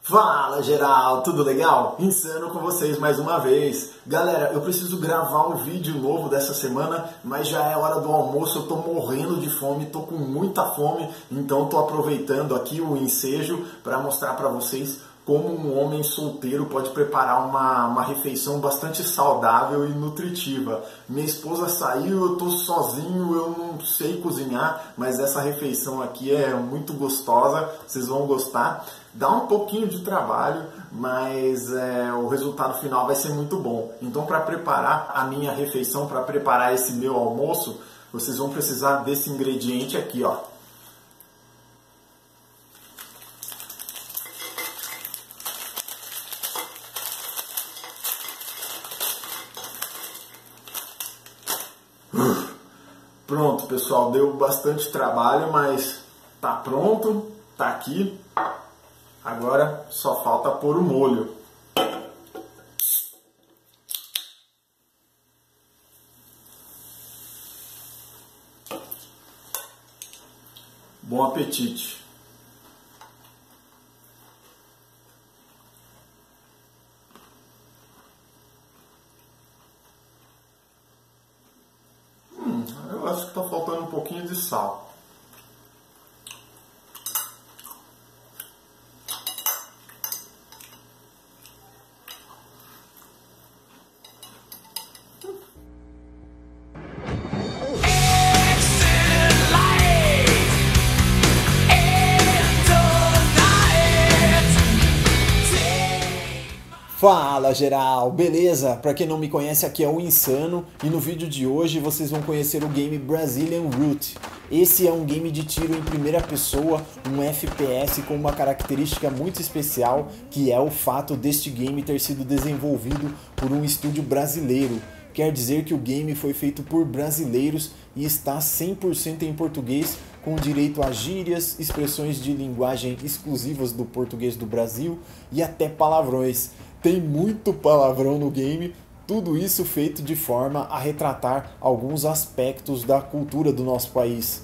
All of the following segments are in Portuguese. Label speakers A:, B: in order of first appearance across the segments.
A: Fala geral, tudo legal? Insano com vocês mais uma vez. Galera, eu preciso gravar um vídeo novo dessa semana, mas já é hora do almoço, eu tô morrendo de fome, tô com muita fome, então tô aproveitando aqui o ensejo para mostrar para vocês como um homem solteiro pode preparar uma refeição bastante saudável e nutritiva. Minha esposa saiu, eu tô sozinho, eu não sei cozinhar, mas essa refeição aqui é muito gostosa, vocês vão gostar. Dá um pouquinho de trabalho, mas o resultado final vai ser muito bom. Então, para preparar a minha refeição, para preparar esse meu almoço, vocês vão precisar desse ingrediente aqui, ó. Pronto, pessoal, deu bastante trabalho, mas tá pronto, tá aqui. Agora só falta pôr o molho. Bom apetite! Eu acho que está faltando um pouquinho de sal. Fala geral, beleza? Pra quem não me conhece, aqui é o Insano e no vídeo de hoje vocês vão conhecer o game Brazilian Root. Esse é um game de tiro em primeira pessoa, um FPS com uma característica muito especial, que é o fato deste game ter sido desenvolvido por um estúdio brasileiro. Quer dizer que o game foi feito por brasileiros e está 100% em português, com direito a gírias, expressões de linguagem exclusivas do português do Brasil e até palavrões. Tem muito palavrão no game, tudo isso feito de forma a retratar alguns aspectos da cultura do nosso país.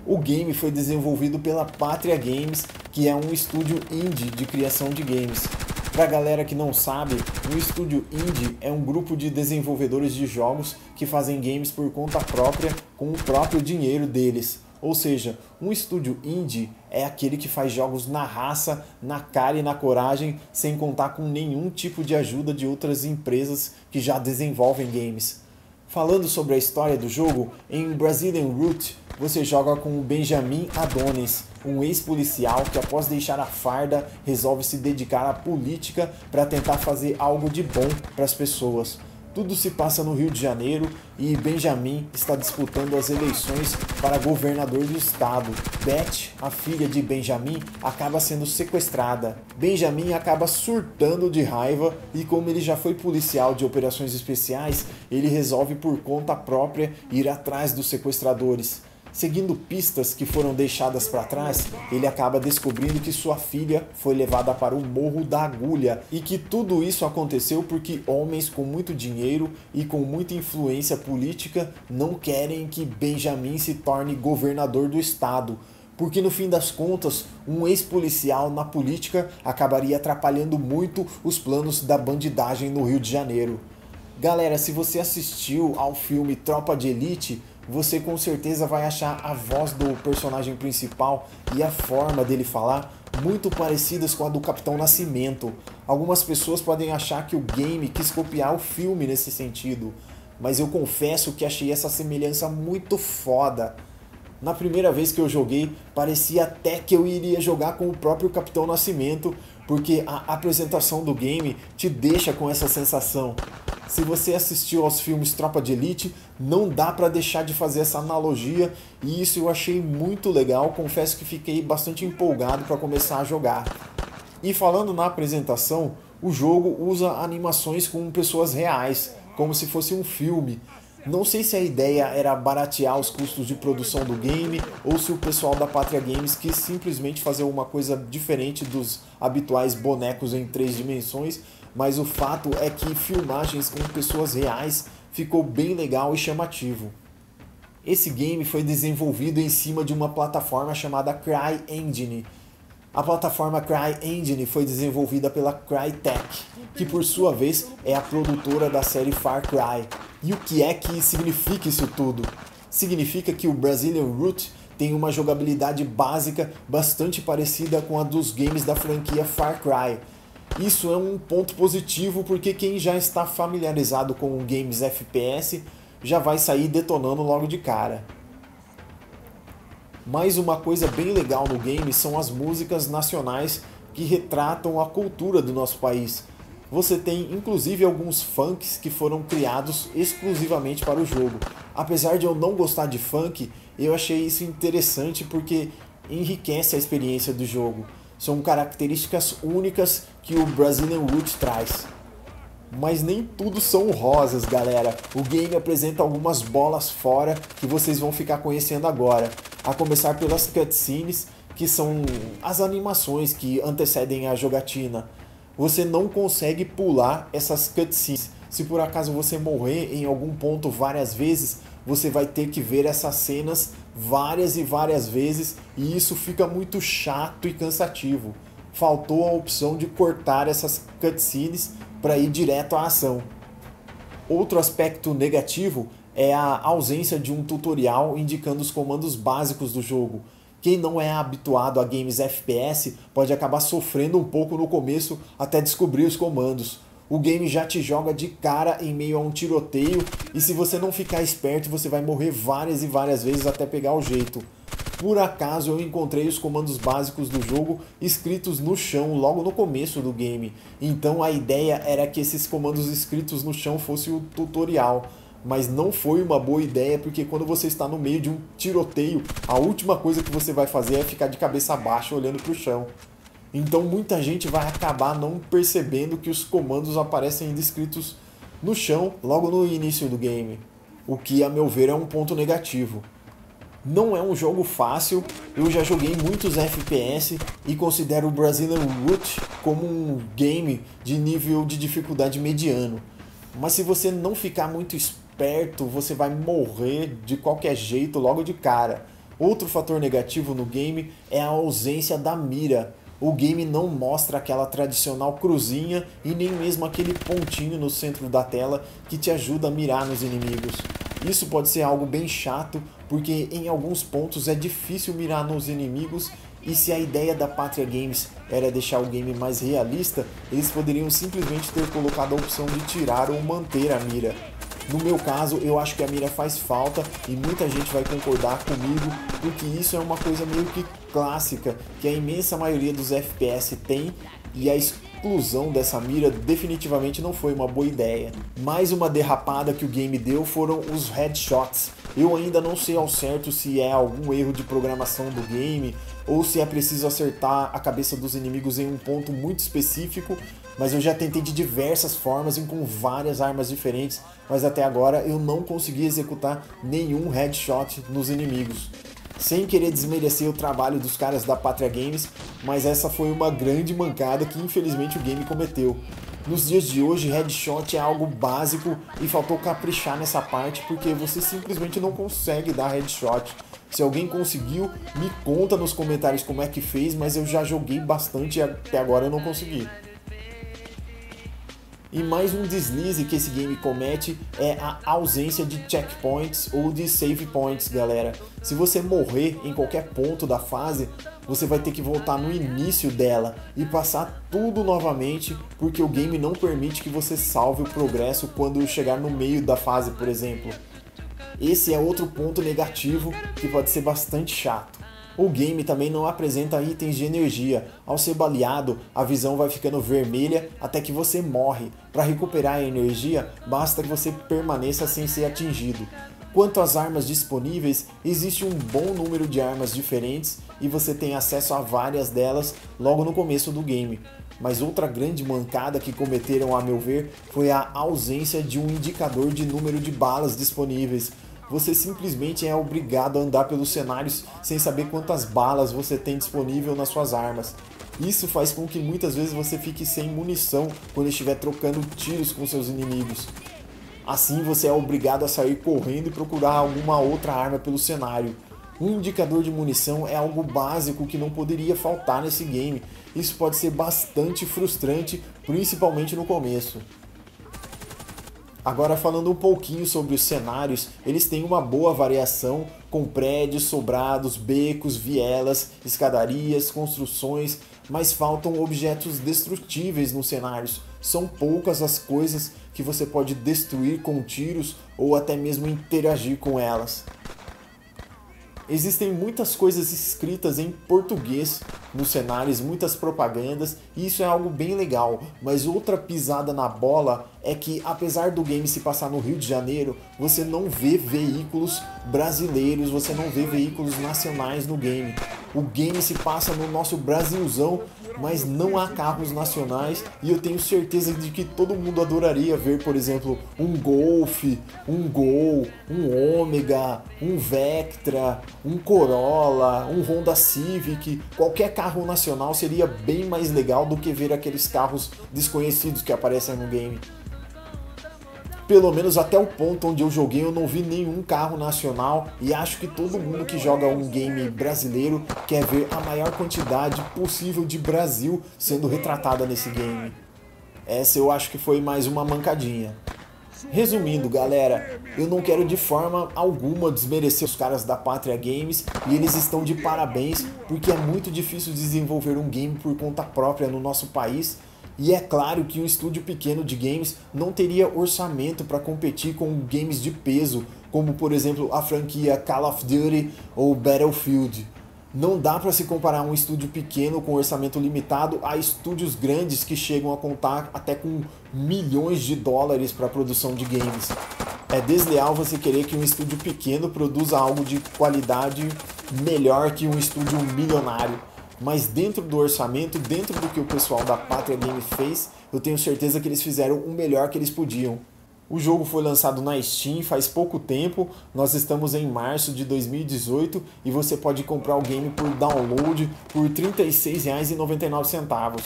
A: O game foi desenvolvido pela Patria Games, que é um estúdio indie de criação de games. Pra galera que não sabe, um estúdio indie é um grupo de desenvolvedores de jogos que fazem games por conta própria com o próprio dinheiro deles. Ou seja, um estúdio indie é aquele que faz jogos na raça, na cara e na coragem, sem contar com nenhum tipo de ajuda de outras empresas que já desenvolvem games. Falando sobre a história do jogo, em Brazilian Root você joga com o Benjamin Adonis, um ex-policial que após deixar a farda resolve se dedicar à política para tentar fazer algo de bom para as pessoas. Tudo se passa no Rio de Janeiro e Benjamin está disputando as eleições para governador do estado. Beth, a filha de Benjamin, acaba sendo sequestrada. Benjamin acaba surtando de raiva e, como ele já foi policial de operações especiais, ele resolve por conta própria ir atrás dos sequestradores. Seguindo pistas que foram deixadas para trás, ele acaba descobrindo que sua filha foi levada para o Morro da Agulha e que tudo isso aconteceu porque homens com muito dinheiro e com muita influência política não querem que Benjamin se torne governador do estado, porque no fim das contas, um ex-policial na política acabaria atrapalhando muito os planos da bandidagem no Rio de Janeiro. Galera, se você assistiu ao filme Tropa de Elite, você com certeza vai achar a voz do personagem principal e a forma dele falar muito parecidas com a do Capitão Nascimento. Algumas pessoas podem achar que o game quis copiar o filme nesse sentido, mas eu confesso que achei essa semelhança muito foda. Na primeira vez que eu joguei, parecia até que eu iria jogar com o próprio Capitão Nascimento, porque a apresentação do game te deixa com essa sensação. Se você assistiu aos filmes Tropa de Elite, não dá pra deixar de fazer essa analogia, e isso eu achei muito legal, confesso que fiquei bastante empolgado para começar a jogar. E falando na apresentação, o jogo usa animações com pessoas reais, como se fosse um filme. Não sei se a ideia era baratear os custos de produção do game ou se o pessoal da Patria Games quis simplesmente fazer uma coisa diferente dos habituais bonecos em 3 dimensões, mas o fato é que filmagens com pessoas reais ficou bem legal e chamativo. Esse game foi desenvolvido em cima de uma plataforma chamada CryEngine. A plataforma CryEngine foi desenvolvida pela Crytek, que por sua vez é a produtora da série Far Cry. E o que é que significa isso tudo? Significa que o Brazilian Root tem uma jogabilidade básica bastante parecida com a dos games da franquia Far Cry. Isso é um ponto positivo porque quem já está familiarizado com games FPS já vai sair detonando logo de cara. Mais uma coisa bem legal no game são as músicas nacionais que retratam a cultura do nosso país. Você tem inclusive alguns funks que foram criados exclusivamente para o jogo. Apesar de eu não gostar de funk, eu achei isso interessante porque enriquece a experiência do jogo. São características únicas que o Brazilian Root traz. Mas nem tudo são rosas, galera. O game apresenta algumas bolas fora que vocês vão ficar conhecendo agora. A começar pelas cutscenes, que são as animações que antecedem a jogatina. Você não consegue pular essas cutscenes. Se por acaso você morrer em algum ponto várias vezes, você vai ter que ver essas cenas várias e várias vezes e isso fica muito chato e cansativo. Faltou a opção de cortar essas cutscenes para ir direto à ação. Outro aspecto negativo é a ausência de um tutorial indicando os comandos básicos do jogo. Quem não é habituado a games FPS pode acabar sofrendo um pouco no começo até descobrir os comandos. O game já te joga de cara em meio a um tiroteio e se você não ficar esperto você vai morrer várias e várias vezes até pegar o jeito. Por acaso eu encontrei os comandos básicos do jogo escritos no chão logo no começo do game. Então a ideia era que esses comandos escritos no chão fossem o tutorial. Mas não foi uma boa ideia porque quando você está no meio de um tiroteio, a última coisa que você vai fazer é ficar de cabeça baixa olhando para o chão. Então muita gente vai acabar não percebendo que os comandos aparecem ainda escritos no chão logo no início do game. O que a meu ver é um ponto negativo. Não é um jogo fácil, eu já joguei muitos FPS e considero o Brazilian Root como um game de nível de dificuldade mediano. Mas se você não ficar muito esperto, você vai morrer de qualquer jeito logo de cara. Outro fator negativo no game é a ausência da mira. O game não mostra aquela tradicional cruzinha e nem mesmo aquele pontinho no centro da tela que te ajuda a mirar nos inimigos. Isso pode ser algo bem chato, porque em alguns pontos é difícil mirar nos inimigos e se a ideia da Patria Games era deixar o game mais realista, eles poderiam simplesmente ter colocado a opção de tirar ou manter a mira. No meu caso, eu acho que a mira faz falta e muita gente vai concordar comigo, porque isso é uma coisa meio que clássica, que a imensa maioria dos FPS tem, e a exclusão dessa mira definitivamente não foi uma boa ideia. Mais uma derrapada que o game deu foram os headshots. Eu ainda não sei ao certo se é algum erro de programação do game, ou se é preciso acertar a cabeça dos inimigos em um ponto muito específico, mas eu já tentei de diversas formas e com várias armas diferentes, mas até agora eu não consegui executar nenhum headshot nos inimigos. Sem querer desmerecer o trabalho dos caras da Patria Games, mas essa foi uma grande mancada que infelizmente o game cometeu. Nos dias de hoje, headshot é algo básico e faltou caprichar nessa parte porque você simplesmente não consegue dar headshot. Se alguém conseguiu, me conta nos comentários como é que fez, mas eu já joguei bastante e até agora eu não consegui. E mais um deslize que esse game comete é a ausência de checkpoints ou de save points, galera. Se você morrer em qualquer ponto da fase, você vai ter que voltar no início dela e passar tudo novamente, porque o game não permite que você salve o progresso quando chegar no meio da fase, por exemplo. Esse é outro ponto negativo que pode ser bastante chato. O game também não apresenta itens de energia. Ao ser baleado, a visão vai ficando vermelha até que você morre. Para recuperar a energia, basta que você permaneça sem ser atingido. Quanto às armas disponíveis, existe um bom número de armas diferentes e você tem acesso a várias delas logo no começo do game. Mas outra grande mancada que cometeram, a meu ver, foi a ausência de um indicador de número de balas disponíveis. Você simplesmente é obrigado a andar pelos cenários sem saber quantas balas você tem disponível nas suas armas. Isso faz com que muitas vezes você fique sem munição quando estiver trocando tiros com seus inimigos. Assim você é obrigado a sair correndo e procurar alguma outra arma pelo cenário. Um indicador de munição é algo básico que não poderia faltar nesse game. Isso pode ser bastante frustrante, principalmente no começo. Agora falando um pouquinho sobre os cenários, eles têm uma boa variação com prédios, sobrados, becos, vielas, escadarias, construções, mas faltam objetos destrutíveis nos cenários. São poucas as coisas que você pode destruir com tiros ou até mesmo interagir com elas. Existem muitas coisas escritas em português nos cenários, muitas propagandas, e isso é algo bem legal, mas outra pisada na bola é que, apesar do game se passar no Rio de Janeiro, você não vê veículos brasileiros, você não vê veículos nacionais no game. O game se passa no nosso Brasilzão, mas não há carros nacionais, e eu tenho certeza de que todo mundo adoraria ver, por exemplo, um Golf, um Gol, um Ômega, um Vectra, um Corolla, um Honda Civic. Qualquer carro nacional seria bem mais legal do que ver aqueles carros desconhecidos que aparecem no game. Pelo menos até o ponto onde eu joguei eu não vi nenhum carro nacional, e acho que todo mundo que joga um game brasileiro quer ver a maior quantidade possível de Brasil sendo retratada nesse game. Essa eu acho que foi mais uma mancadinha. Resumindo, galera, eu não quero de forma alguma desmerecer os caras da Pátria Games, e eles estão de parabéns, porque é muito difícil desenvolver um game por conta própria no nosso país. E é claro que um estúdio pequeno de games não teria orçamento para competir com games de peso, como por exemplo a franquia Call of Duty ou Battlefield. Não dá para se comparar um estúdio pequeno com orçamento limitado a estúdios grandes que chegam a contar até com milhões de dólares para a produção de games. É desleal você querer que um estúdio pequeno produza algo de qualidade melhor que um estúdio milionário. Mas dentro do orçamento, dentro do que o pessoal da Pátria Game fez, eu tenho certeza que eles fizeram o melhor que eles podiam. O jogo foi lançado na Steam faz pouco tempo, nós estamos em março de 2018 e você pode comprar o game por download por R$ 36,99.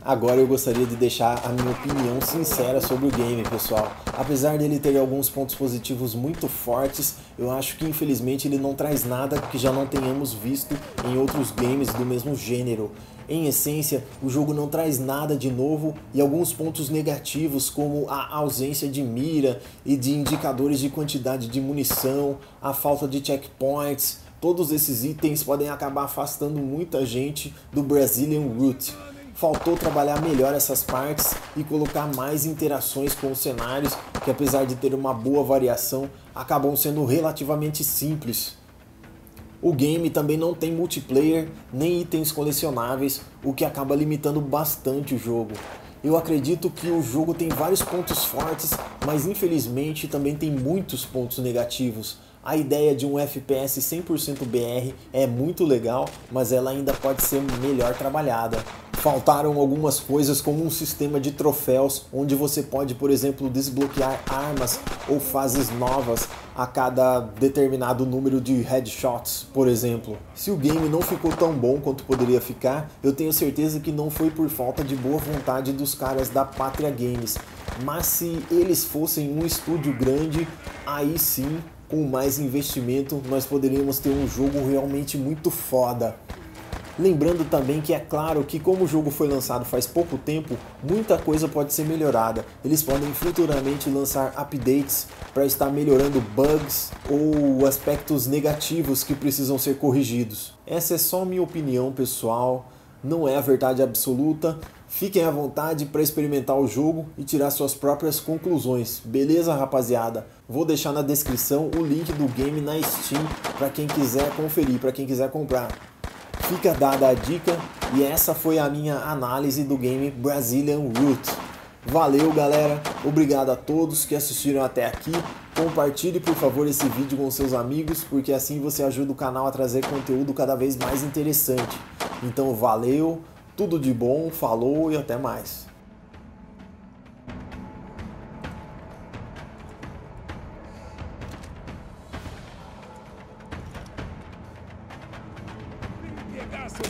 A: Agora eu gostaria de deixar a minha opinião sincera sobre o game, pessoal. Apesar dele ter alguns pontos positivos muito fortes, eu acho que infelizmente ele não traz nada que já não tenhamos visto em outros games do mesmo gênero. Em essência, o jogo não traz nada de novo, e alguns pontos negativos como a ausência de mira e de indicadores de quantidade de munição, a falta de checkpoints, todos esses itens podem acabar afastando muita gente do Brazilian Root. Faltou trabalhar melhor essas partes e colocar mais interações com os cenários, que apesar de ter uma boa variação, acabam sendo relativamente simples. O game também não tem multiplayer nem itens colecionáveis, o que acaba limitando bastante o jogo. Eu acredito que o jogo tem vários pontos fortes, mas infelizmente também tem muitos pontos negativos. A ideia de um FPS 100% BR é muito legal, mas ela ainda pode ser melhor trabalhada. Faltaram algumas coisas como um sistema de troféus, onde você pode, por exemplo, desbloquear armas ou fases novas a cada determinado número de headshots, por exemplo. Se o game não ficou tão bom quanto poderia ficar, eu tenho certeza que não foi por falta de boa vontade dos caras da Pátria Games. Mas se eles fossem um estúdio grande, aí sim, com mais investimento, nós poderíamos ter um jogo realmente muito foda. Lembrando também que é claro que como o jogo foi lançado faz pouco tempo, muita coisa pode ser melhorada. Eles podem futuramente lançar updates para estar melhorando bugs ou aspectos negativos que precisam ser corrigidos. Essa é só minha opinião pessoal, não é a verdade absoluta. Fiquem à vontade para experimentar o jogo e tirar suas próprias conclusões. Beleza, rapaziada? Vou deixar na descrição o link do game na Steam para quem quiser conferir, para quem quiser comprar. Fica dada a dica, e essa foi a minha análise do game Brazilian Root. Valeu, galera, obrigado a todos que assistiram até aqui. Compartilhe por favor esse vídeo com seus amigos, porque assim você ajuda o canal a trazer conteúdo cada vez mais interessante. Então valeu, tudo de bom, falou e até mais.
B: Pegar seu